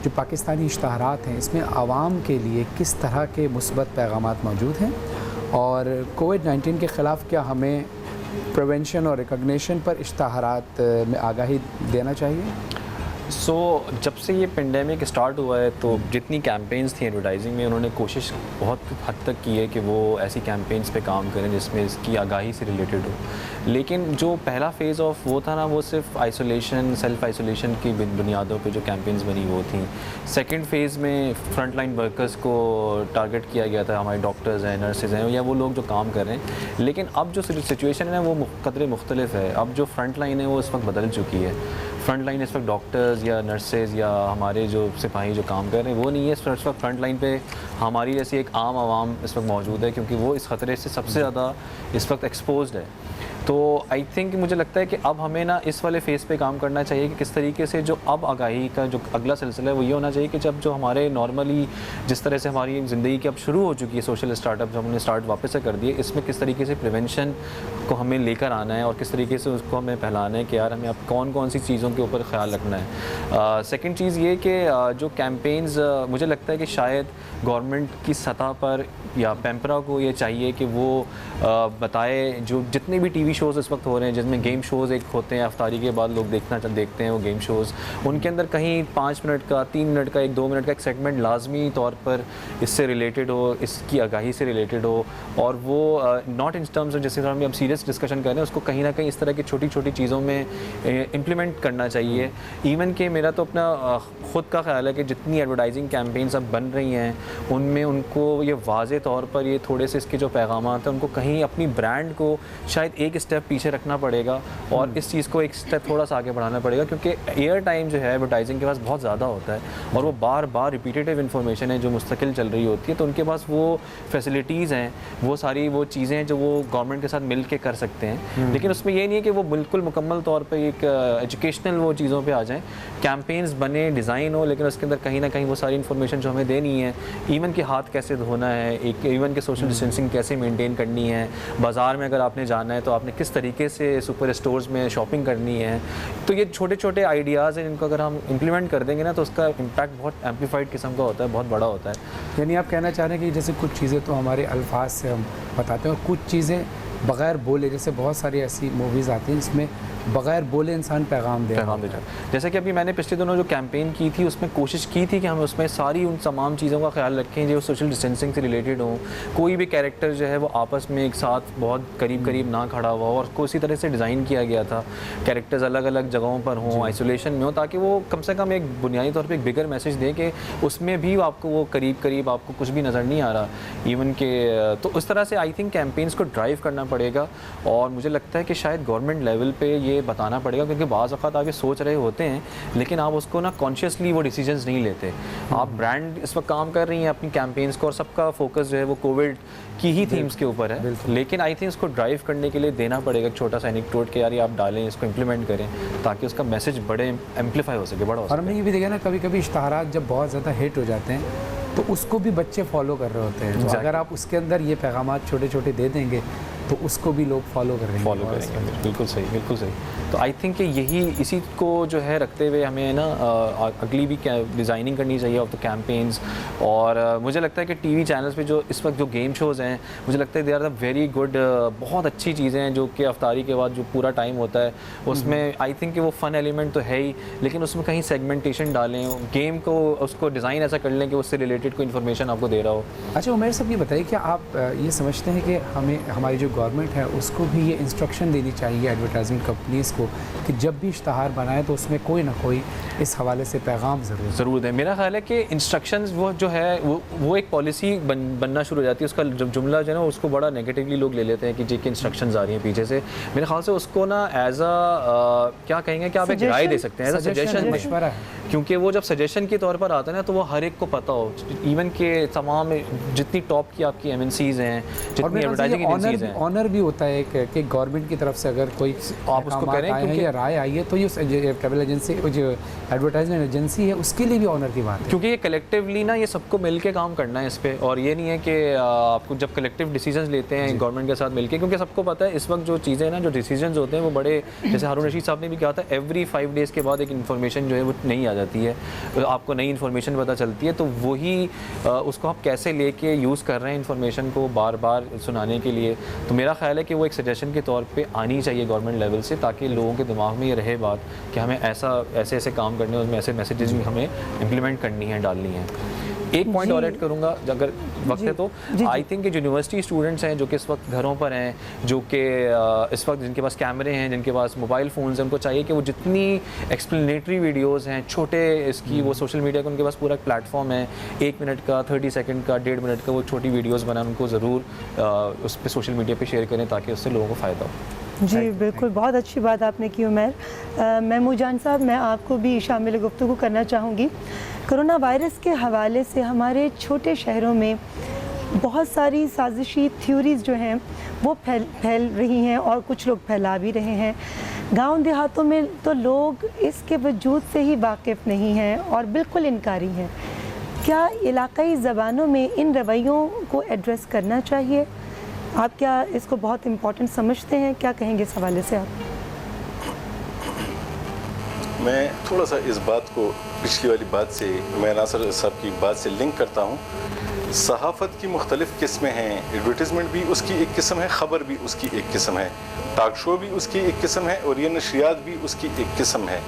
[SPEAKER 3] جو پاکستانی اشتہارات ہیں اس میں عوام کے لیے کس طرح کے مثبت پیغامات موجود ہیں, اور کووڈ-19 کے خلاف کیا ہمیں پریونشن اور ریکگنیشن پر اشتہارات میں آگاہی دینا چاہیے؟
[SPEAKER 2] جب سے یہ پینڈیمک اسٹارٹ ہوا ہے تو جتنی کیمپینز تھیں ایڈورٹائزنگ میں, انہوں نے کوشش بہت حد تک کی ہے کہ وہ ایسی کیمپینز پہ کام کریں جس میں اس کی آگاہی سے ریلیٹڈ ہو. لیکن جو پہلا فیز آف وہ تھا نا, وہ صرف آئسولیشن, سیلف آئسولیشن کی بنیادوں پہ جو کیمپینز بنی وہ تھیں. سیکنڈ فیز میں فرنٹ لائن ورکرز کو ٹارگٹ کیا گیا تھا, ہمارے ڈاکٹرز ہیں, نرسز ہیں, یا وہ لوگ جو کام کر رہے ہیں. لیکن اب جو سچویشن ہے وہ قدرے مختلف ہے. اب جو فرنٹ لائن ہے وہ اس وقت بدل چکی ہے. فرنٹ لائن اس وقت ڈاکٹرز یا نرسز یا ہمارے جو سپاہی جو کام کر رہے ہیں وہ نہیں ہے. اس وقت فرنٹ لائن پہ ہماری جیسی ایک عام عوام اس وقت موجود ہے, کیونکہ وہ اس خطرے سے سب سے زیادہ اس وقت ایکسپوزڈ ہے. تو آئی تھنک مجھے لگتا ہے کہ اب ہمیں نا اس والے فیز پہ کام کرنا چاہیے کہ کس طریقے سے جو اب آگاہی کا جو اگلا سلسلہ ہے وہ یہ ہونا چاہیے کہ جب جو ہمارے نارملی جس طرح سے ہماری زندگی کی اب شروع ہو چکی ہے, سوشل اسٹارٹ اپ جو ہم نے اسٹارٹ واپس سے کر دیے, اس میں کس طریقے سے پریونشن کو ہمیں لے کر آنا ہے اور کس طریقے سے اس کو ہمیں پھیلانا ہے کہ یار ہمیں اب کون کون سی چیزوں کے اوپر خیال رکھنا ہے. سیکنڈ چیز یہ کہ جو کیمپینز مجھے لگتا ہے کہ شاید گورنمنٹ کی سطح پر یا پیمپرا کو یہ چاہیے کہ وہ بتائے جو جتنے بھی ٹی وی شوز اس وقت ہو رہے ہیں, جس میں گیم شوز ایک ہوتے ہیں افطاری کے بعد لوگ دیکھتے ہیں وہ گیم شوز, ان کے اندر کہیں 5 منٹ کا, 3 منٹ کا, 2 منٹ کا ایک سیگمنٹ لازمی طور پر اس سے ریلیٹڈ ہو, اس کی آگاہی سے ریلیٹڈ ہو, اور وہ ناٹ ان ٹرمز جس طرح ہم سیریس ڈسکشن کر رہے ہیں اس کو کہیں نہ کہیں اس طرح کی چھوٹی چھوٹی چیزوں میں امپلیمنٹ کرنا چاہیے. ایون کہ میرا تو اپنا خود کا خیال ہے کہ جتنی ایڈورٹائزنگ کیمپینز اب بن رہی ہیں ان میں ان کو یہ واضح طور پر یہ تھوڑے سے اس کے جو پیغامات ہیں ان کو کہیں اپنی برانڈ کو شاید ایک اسٹیپ پیچھے رکھنا پڑے گا اور اس چیز کو ایک اسٹیپ تھوڑا سا آگے بڑھانا پڑے گا, کیونکہ ایئر ٹائم جو ہے ایڈورٹائزنگ کے پاس بہت زیادہ ہوتا ہے اور وہ بار بار ریپیٹیو انفارمیشن ہے جو مستقل چل رہی ہوتی ہے, تو ان کے پاس وہ فیسلٹیز ہیں, وہ ساری وہ چیزیں ہیں جو وہ گورنمنٹ کے ساتھ مل کے کر سکتے ہیں. لیکن اس میں یہ نہیں ہے کہ وہ بالکل مکمل طور پہ ایک ایجوکیشنل وہ چیزوں پہ آ جائیں. کیمپینز بنے, ڈیزائن ہو, لیکن اس کے اندر کہیں نہ کہیں وہ ساری انفارمیشن جو ہمیں دینی ہے, ایون کہ ہاتھ کیسے دھونا ہے, ایون کہ سوشل ڈسٹینسنگ کیسے مینٹین کرنی ہے, بازار میں اگر آپ نے جانا ہے تو آپ نے کس طریقے سے سپر اسٹورز میں شاپنگ کرنی ہے. تو یہ چھوٹے چھوٹے آئیڈیاز ہیں جن کو اگر ہم امپلیمنٹ کر دیں گے نا تو اس کا امپیکٹ بہت ایمپلیفائڈ قسم کا ہوتا ہے, بہت بڑا ہوتا ہے.
[SPEAKER 3] یعنی آپ کہنا چاہ رہے ہیں کہ جیسے کچھ چیزیں تو ہمارے الفاظ سے ہم بتاتے ہیں اور کچھ چیزیں بغیر بولے, جیسے بہت ساری ایسی موویز آتی ہیں جس میں بغیر بولے انسان پیغام دے
[SPEAKER 2] جاتا ہے. جیسے کہ ابھی میں نے پچھلے دنوں جو کیمپین کی تھی اس میں کوشش کی تھی کہ ہم اس میں ساری ان تمام چیزوں کا خیال رکھیں جو سوشل ڈسٹینسنگ سے ریلیٹڈ ہوں. کوئی بھی کیریکٹر جو ہے وہ آپس میں ایک ساتھ بہت قریب نہ کھڑا ہوا ہو, اور کو اسی طرح سے ڈیزائن کیا گیا تھا کیریکٹرز الگ الگ جگہوں پر ہوں, آئسولیشن میں ہوں, تاکہ وہ کم سے کم ایک بنیادی طور پہ ایک بگر میسیج دے کہ اس میں بھی آپ کو وہ قریب آپ کو کچھ بھی نظر نہیں آ رہا ایون کہ. تو اس طرح سے آئی تھنک کیمپینس کو ڈرائیو کرنا پڑے گا, اور مجھے لگتا ہے کہ شاید گورنمنٹ لیول پہ یہ بتانا پڑے گا, کیونکہ بعض اوقات آپ یہ سوچ رہے ہوتے ہیں لیکن آپ اس کو نا کانشیسلی وہ ڈیسیجنز نہیں لیتے. آپ برانڈ اس وقت کام کر رہی ہیں اپنی کیمپینس کو, اور سب کا فوکس جو ہے وہ کووڈ کی ہی تھیمز کے اوپر ہے, لیکن آئی تھنک اس کو ڈرائیو کرنے کے لیے دینا پڑے گا ایک چھوٹا سا اینیکڈوٹ کہ یار یہ آپ ڈالیں, اس کو امپلیمنٹ کریں تاکہ اس کا میسج بڑے ایمپلیفائی ہو سکے, بڑا ہو سکے.
[SPEAKER 3] اور ہم نے یہ بھی دیکھا نا کبھی اشتہارات جب بہت زیادہ ہٹ ہو جاتے ہیں تو اس کو بھی بچے فالو کر رہے ہوتے ہیں. تو اگر آپ اس کے اندر یہ پیغامات چھوٹے چھوٹے دے دیں گے تو اس کو بھی لوگ فالو کریں گے.
[SPEAKER 2] بالکل صحیح. تو آئی تھنک کہ یہی اسی کو جو ہے رکھتے ہوئے ہمیں نا اگلی بھی ڈیزائننگ کرنی چاہیے آف دا کیمپینز. اور مجھے لگتا ہے کہ ٹی وی چینلز پہ جو اس وقت جو گیم شوز ہیں مجھے لگتا ہے they are the very good, بہت اچھی چیزیں ہیں جو کہ افطاری کے بعد جو پورا ٹائم ہوتا ہے اس میں آئی تھنک کہ وہ فن ایلیمنٹ تو ہے ہی, لیکن اس میں کہیں سیگمنٹیشن ڈالیں, گیم کو اس کو ڈیزائن ایسا کر لیں کہ اس سے ریلیٹڈ کوئی انفارمیشن آپ کو دے رہا ہو.
[SPEAKER 3] اچھا عمیر صاحب یہ بتائیے کہ آپ یہ سمجھتے ہیں کہ ہمیں ہماری جو گورنمنٹ ہے اس کو بھی یہ انسٹرکشن دینی چاہیے ایڈورٹائزنگ کمپنیز کو کہ جب بھی اشتہار بنائے تو اس میں کوئی نہ کوئی اس حوالے سے پیغام ضرور
[SPEAKER 2] ہے. میرا خیال ہے کہ انسٹرکشنز وہ جو ہے وہ ایک پالیسی بننا شروع ہو جاتی ہے, اس کا جملہ جو ہے نا اس کو بڑا نیگیٹیولی لوگ لے لیتے ہیں کہ جی کہ انسٹرکشنز آ رہی ہیں پیچھے سے. میرے خیال سے اس کو نا ایز کیا کہیں گے کہ آپ ایک رائے دے سکتے ہیں, ایز اے سجیشن,
[SPEAKER 3] مشورہ ہے,
[SPEAKER 2] کیونکہ وہ جب سجیشن کے طور پر آتا ہے نا تو وہ ہر ایک کو پتہ ہو, ایون کہ تمام جتنی ٹاپ کی آپ کی ایم این سیز ہیں, جتنی ایڈورٹائزنگ ایجنسیز ہیں,
[SPEAKER 3] آنر بھی ہوتا ہے کہ گورنمنٹ کی طرف سے اگر کوئی
[SPEAKER 2] آپ اس کو کریں
[SPEAKER 3] کیونکہ رائے آئی ہے تو یہ ٹریول ایجنسی جو ایڈورٹائزمنٹ ایجنسی ہے اس کے لیے بھی آنر کی بات ہے,
[SPEAKER 2] کیونکہ یہ کلیکٹیولی نا یہ سب کو مل کے کام کرنا ہے اس پہ. اور یہ نہیں ہے کہ آپ کو جب کلیکٹیو ڈیسیجنز لیتے ہیں گورنمنٹ کے ساتھ مل کے, کیونکہ سب کو پتہ ہے اس وقت جو چیزیں نا جو ڈیسیجنز ہوتے ہیں وہ بڑے, جیسے ہارون رشید صاحب نے بھی کہا تھا ایوری 5 days کے بعد ایک انفارمیشن جو ہے وہ نہیں آ جاتی ہے, آپ کو نئی انفارمیشن پتہ چلتی ہے. تو وہی اس کو آپ کیسے لے کے یوز کر رہے ہیں انفارمیشن کو بار بار سنانے کے لیے. تو میرا خیال ہے کہ وہ ایک سجیشن کے طور پہ آنی چاہیے گورنمنٹ لیول سے, تاکہ لوگوں کے دماغ میں یہ رہے بات کہ ہمیں ایسے کام کرنے ہیں, اس میں ایسے میسیجز بھی ہمیں امپلیمنٹ کرنی ہیں, ڈالنی ہیں. ایک پوائنٹ اور ایڈ کروں گا اگر وقت ہے تو, آئی تھنک کہ جو یونیورسٹی اسٹوڈنٹس ہیں جو کہ اس وقت گھروں پر ہیں, جو کہ اس وقت جن کے پاس کیمرے ہیں, جن کے پاس موبائل فونز ہیں, ان کو چاہیے کہ وہ جتنی ایکسپلینیٹری ویڈیوز ہیں چھوٹے اس کی, وہ سوشل میڈیا کا ان کے پاس پورا پلیٹ فارم ہے, 1 منٹ کا, 30 سیکنڈ کا, 1.5 منٹ کا, وہ چھوٹی ویڈیوز بنائیں, ان کو ضرور اس پہ سوشل میڈیا پہ شیئر کریں تاکہ اس سے لوگوں کو فائدہ ہو.
[SPEAKER 1] جی بالکل, بہت اچھی بات آپ نے کی عمیر. محمود جان صاحب, میں آپ کو بھی شامل گفتگو کرنا چاہوں گی. کرونا وائرس کے حوالے سے ہمارے چھوٹے شہروں میں بہت ساری سازشی تھیوریز جو ہیں وہ پھیل رہی ہیں اور کچھ لوگ پھیلا بھی رہے ہیں. گاؤں دیہاتوں میں تو لوگ اس کے وجود سے ہی واقف نہیں ہیں اور بالکل انکاری ہیں. کیا علاقائی زبانوں میں ان رویوں کو ایڈریس کرنا چاہیے؟ آپ کیا اس کو بہت امپورٹنٹ سمجھتے ہیں؟ کیا کہیں گے اس حوالے سے آپ؟
[SPEAKER 5] میں تھوڑا سا اس بات کو پچھلی والی بات سے, میں ناصر صاحب کی بات سے لنک کرتا ہوں. صحافت کی مختلف قسمیں ہیں, ایڈورٹیزمنٹ بھی اس کی ایک قسم ہے, خبر بھی اس کی ایک قسم ہے, ٹاک شو بھی اس کی ایک قسم ہے, اور یہ نشریات بھی اس کی ایک قسم ہے.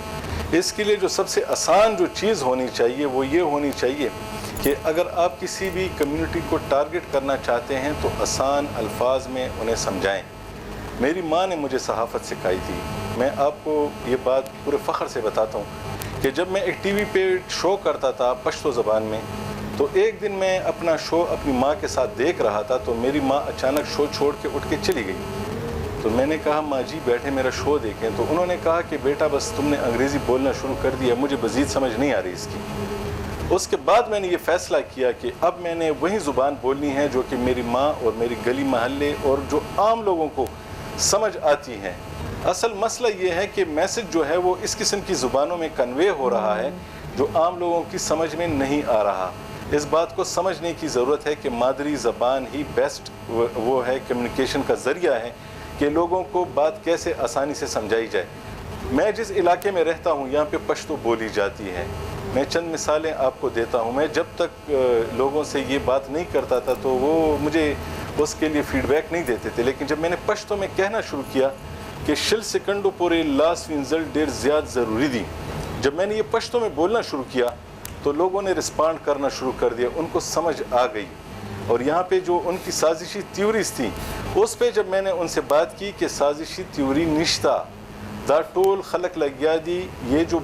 [SPEAKER 5] اس کے لیے جو سب سے آسان جو چیز ہونی چاہیے وہ یہ ہونی چاہیے کہ اگر آپ کسی بھی کمیونٹی کو ٹارگٹ کرنا چاہتے ہیں تو آسان الفاظ میں انہیں سمجھائیں. میری ماں نے مجھے صحافت سکھائی تھی. میں آپ کو یہ بات پورے فخر سے بتاتا ہوں کہ جب میں ایک ٹی وی پہ شو کرتا تھا پشتو زبان میں, تو ایک دن میں اپنا شو اپنی ماں کے ساتھ دیکھ رہا تھا, تو میری ماں اچانک شو چھوڑ کے اٹھ کے چلی گئی. تو میں نے کہا ماں جی بیٹھے میرا شو دیکھیں. تو انہوں نے کہا کہ بیٹا بس تم نے انگریزی بولنا شروع کر دیا, مجھے مزید سمجھ نہیں آ رہی اس کی. اس کے بعد میں نے یہ فیصلہ کیا کہ اب میں نے وہی زبان بولنی ہے جو کہ میری ماں اور میری گلی محلے اور جو عام لوگوں کو سمجھ آتی ہیں. اصل مسئلہ یہ ہے کہ میسج جو ہے وہ اس قسم کی زبانوں میں کنوے ہو رہا ہے جو عام لوگوں کی سمجھ میں نہیں آ رہا. اس بات کو سمجھنے کی ضرورت ہے کہ مادری زبان ہی بیسٹ وہ ہے, کمیونیکیشن کا ذریعہ ہے کہ لوگوں کو بات کیسے آسانی سے سمجھائی جائے. میں جس علاقے میں رہتا ہوں یہاں پہ پشتو بولی جاتی ہے. میں چند مثالیں آپ کو دیتا ہوں. میں جب تک لوگوں سے یہ بات نہیں کرتا تھا تو وہ مجھے اس کے لیے فیڈ بیک نہیں دیتے تھے, لیکن جب میں نے پشتو میں کہنا شروع کیا کہ شل سیکنڈو پورے لاس وینزل ڈیر زیادہ ضروری دی, جب میں نے یہ پشتو میں بولنا شروع کیا تو لوگوں نے رسپانڈ کرنا شروع کر دیا, ان کو سمجھ آ گئی. اور یہاں پہ جو ان کی سازشی تھیوریز تھیں اس پہ جب میں نے ان سے بات کی کہ سازشی تھیوری نشتہ دا ٹول خلق لگیا دی, یہ جو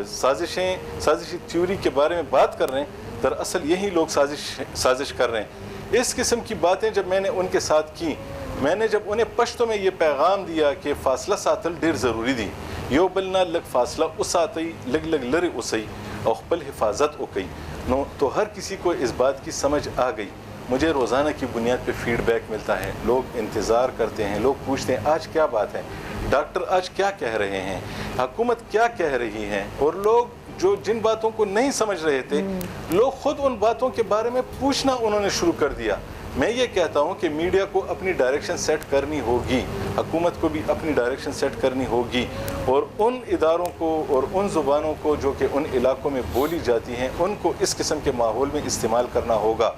[SPEAKER 5] سازشی تھیوری کے بارے میں بات کر رہے ہیں دراصل یہی لوگ سازش کر رہے ہیں. اس قسم کی باتیں جب میں نے ان کے ساتھ کی, میں نے جب انہیں پشتو میں یہ پیغام دیا کہ فاصلہ ساتل ڈیر ضروری دی, یو بلنا لگ فاصلہ اس آتی لگ لگ لر اسئی اور خپل حفاظت اکئی نو, تو ہر کسی کو اس بات کی سمجھ آ گئی. مجھے روزانہ کی بنیاد پہ فیڈ بیک ملتا ہے, لوگ انتظار کرتے ہیں, لوگ پوچھتے ہیں آج کیا بات ہے, ڈاکٹر آج کیا کہہ رہے ہیں, حکومت کیا کہہ رہی ہے. اور لوگ جو جن باتوں کو نہیں سمجھ رہے تھے, لوگ خود ان باتوں کے بارے میں پوچھنا انہوں نے شروع کر دیا. میں یہ کہتا ہوں کہ میڈیا کو اپنی ڈائریکشن سیٹ کرنی ہوگی، حکومت کو بھی اپنی ڈائریکشن سیٹ کرنی ہوگی، اور ان اداروں کو اور ان زبانوں کو جو کہ ان علاقوں میں بولی جاتی ہیں ان کو اس قسم کے ماحول میں استعمال کرنا ہوگا۔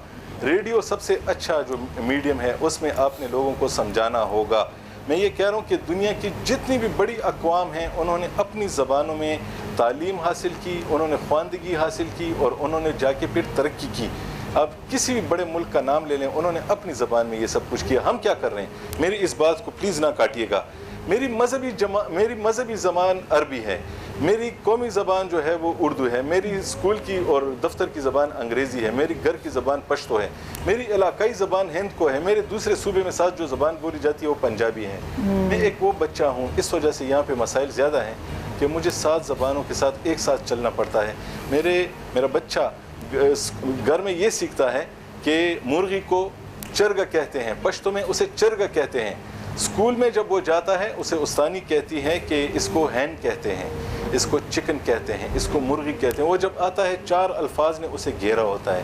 [SPEAKER 5] ریڈیو سب سے اچھا جو میڈیم ہے، اس میں آپ نے لوگوں کو سمجھانا ہوگا۔ میں یہ کہہ رہا ہوں کہ دنیا کی جتنی بھی بڑی اقوام ہیں انہوں نے اپنی زبانوں میں تعلیم حاصل کی، انہوں نے خواندگی حاصل کی، اور انہوں نے جا کے پھر ترقی کی۔ اب کسی بھی بڑے ملک کا نام لے لیں، انہوں نے اپنی زبان میں یہ سب کچھ کیا۔ ہم کیا کر رہے ہیں؟ میری اس بات کو پلیز نہ کاٹیے گا۔ میری مذہبی زبان عربی ہے، میری قومی زبان جو ہے وہ اردو ہے، میری اسکول کی اور دفتر کی زبان انگریزی ہے، میری گھر کی زبان پشتو ہے، میری علاقائی زبان ہند کو ہے، میرے دوسرے صوبے میں ساتھ جو زبان بولی جاتی ہے وہ پنجابی ہے۔ میں ایک وہ بچہ ہوں، اس وجہ سے یہاں پہ مسائل زیادہ ہیں کہ مجھے 7 زبانوں کے ساتھ ایک ساتھ چلنا پڑتا ہے۔ میرا بچہ گھر میں یہ سیکھتا ہے کہ مرغی کو چرگا کہتے ہیں، پشتو میں اسے چرگا کہتے ہیں۔ اسکول میں جب وہ جاتا ہے اسے استانی کہتی ہے کہ اس کو ہین کہتے ہیں، اس کو چکن کہتے ہیں، اس کو مرغی کہتے ہیں۔ وہ جب آتا ہے 4 الفاظ نے اسے گھیرا ہوتا ہے۔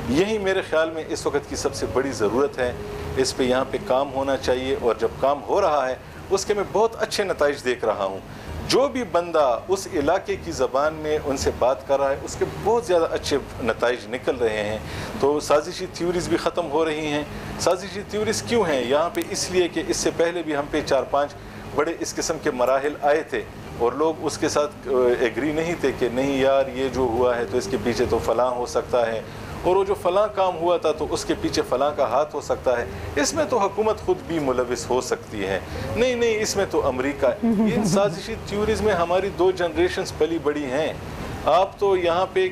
[SPEAKER 5] یہی میرے خیال میں اس وقت کی سب سے بڑی ضرورت ہے، اس پہ یہاں پہ کام ہونا چاہیے، اور جب کام ہو رہا ہے اس کے میں بہت اچھے نتائج دیکھ رہا ہوں۔ جو بھی بندہ اس علاقے کی زبان میں ان سے بات کر رہا ہے اس کے بہت زیادہ اچھے نتائج نکل رہے ہیں۔ تو سازشی تھیوریز بھی ختم ہو رہی ہیں۔ سازشی تھیوریز کیوں ہیں یہاں پہ؟ اس لیے کہ اس سے پہلے بھی ہم پہ 4-5 بڑے اس قسم کے مراحل آئے تھے، اور لوگ اس کے ساتھ ایگری نہیں تھے کہ نہیں یار یہ جو ہوا ہے تو اس کے پیچھے تو فلاں ہو سکتا ہے، اور وہ جو فلاں کام ہوا تھا تو اس کے پیچھے فلاں کا ہاتھ ہو سکتا ہے، اس میں تو حکومت خود بھی ملوث ہو سکتی ہے، نہیں اس میں تو امریکہ ہے۔ ان سازشی تھیوریز میں ہماری 2 جنریشنز پلی بڑی ہیں۔ آپ تو یہاں پہ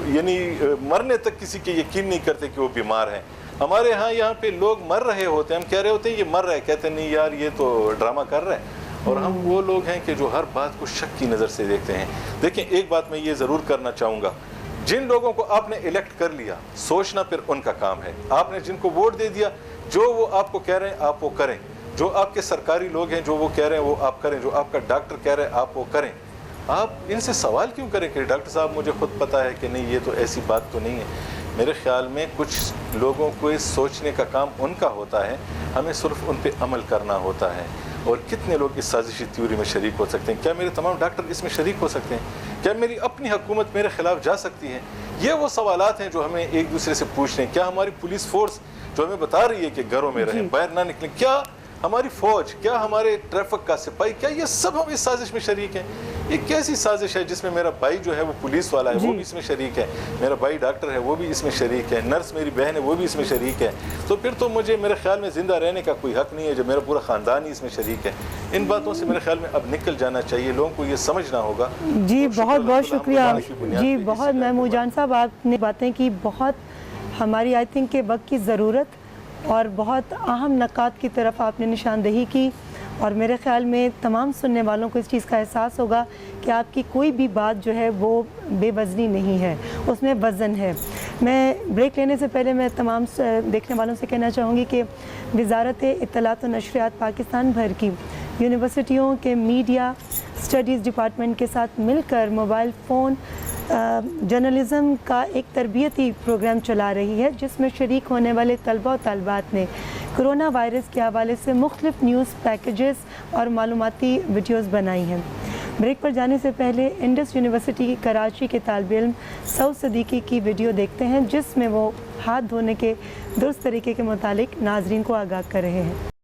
[SPEAKER 5] یعنی مرنے تک کسی کے یقین نہیں کرتے کہ وہ بیمار ہیں۔ ہمارے ہاں یہاں پہ لوگ مر رہے ہوتے ہیں، ہم کہہ رہے ہوتے ہیں یہ مر رہا ہے، کہتے ہیں نہیں یار یہ تو ڈرامہ کر رہا ہے۔ اور ہم وہ لوگ ہیں کہ جو ہر بات کو شک کی نظر سے دیکھتے ہیں۔ دیکھیں ایک بات میں یہ ضرور کرنا چاہوں گا، جن لوگوں کو آپ نے الیکٹ کر لیا سوچنا پھر ان کا کام ہے۔ آپ نے جن کو ووٹ دے دیا، جو وہ آپ کو کہہ رہے ہیں آپ وہ کریں، جو آپ کے سرکاری لوگ ہیں جو وہ کہہ رہے ہیں وہ آپ کریں، جو آپ کا ڈاکٹر کہہ رہے ہیں آپ وہ کریں۔ آپ ان سے سوال کیوں کریں کہ ڈاکٹر صاحب مجھے خود پتہ ہے کہ نہیں یہ تو ایسی بات تو نہیں ہے۔ میرے خیال میں کچھ لوگوں کو سوچنے کا کام ان کا ہوتا ہے، ہمیں صرف ان پہ عمل کرنا ہوتا ہے۔ اور کتنے لوگ اس سازشی تھیوری میں شریک ہو سکتے ہیں؟ کیا میرے تمام ڈاکٹر اس میں شریک ہو سکتے ہیں؟ کیا میری اپنی حکومت میرے خلاف جا سکتی ہے؟ یہ وہ سوالات ہیں جو ہمیں ایک دوسرے سے پوچھنے ہیں۔ کیا ہماری پولیس فورس جو ہمیں بتا رہی ہے کہ گھروں میں رہیں، باہر نہ نکلیں، کیا ہماری فوج، کیا ہمارے ٹریفک کا سپاہی، کیا یہ سب ہم اس سازش میں شریک ہیں؟ یہ کیسی سازش ہے جس میں میرا بھائی جو ہے وہ پولیس والا ہے وہ بھی اس میں شریک ہے، میرا بھائی ڈاکٹر ہے وہ بھی اس میں شریک ہے، نرس میری بہن ہے وہ بھی اس میں شریک ہے؟ تو پھر تو مجھے میرے خیال میں زندہ رہنے کا کوئی حق نہیں ہے جب میرا پورا خاندان ہی اس میں شریک ہے۔ ان باتوں سے میرے خیال میں اب نکل جانا چاہیے، لوگوں کو یہ سمجھنا ہوگا۔
[SPEAKER 1] جی بہت شکریہ جی، بہت محمود جان صاحب آپ نے باتیں کی، بہت ہماری آئی تھنک کہ وقت کی ضرورت اور بہت اہم نکات کی طرف آپ نے نشاندہی کی، اور میرے خیال میں تمام سننے والوں کو اس چیز کا احساس ہوگا کہ آپ کی کوئی بھی بات جو ہے وہ بے وزنی نہیں ہے، اس میں وزن ہے۔ میں بریک لینے سے پہلے میں تمام دیکھنے والوں سے کہنا چاہوں گی کہ وزارت اطلاعات و نشریات پاکستان بھر کی یونیورسٹیوں کے میڈیا اسٹڈیز ڈپارٹمنٹ کے ساتھ مل کر موبائل فون جرنلزم کا ایک تربیتی پروگرام چلا رہی ہے، جس میں شریک ہونے والے طلبہ و طالبات نے کرونا وائرس کے حوالے سے مختلف نیوز پیکیجز اور معلوماتی ویڈیوز بنائی ہیں۔ بریک پر جانے سے پہلے انڈس یونیورسٹی کی کراچی کے طالب علم سعود صدیقی کی ویڈیو دیکھتے ہیں، جس میں وہ ہاتھ دھونے کے درست طریقے کے متعلق ناظرین کو آگاہ کر رہے ہیں۔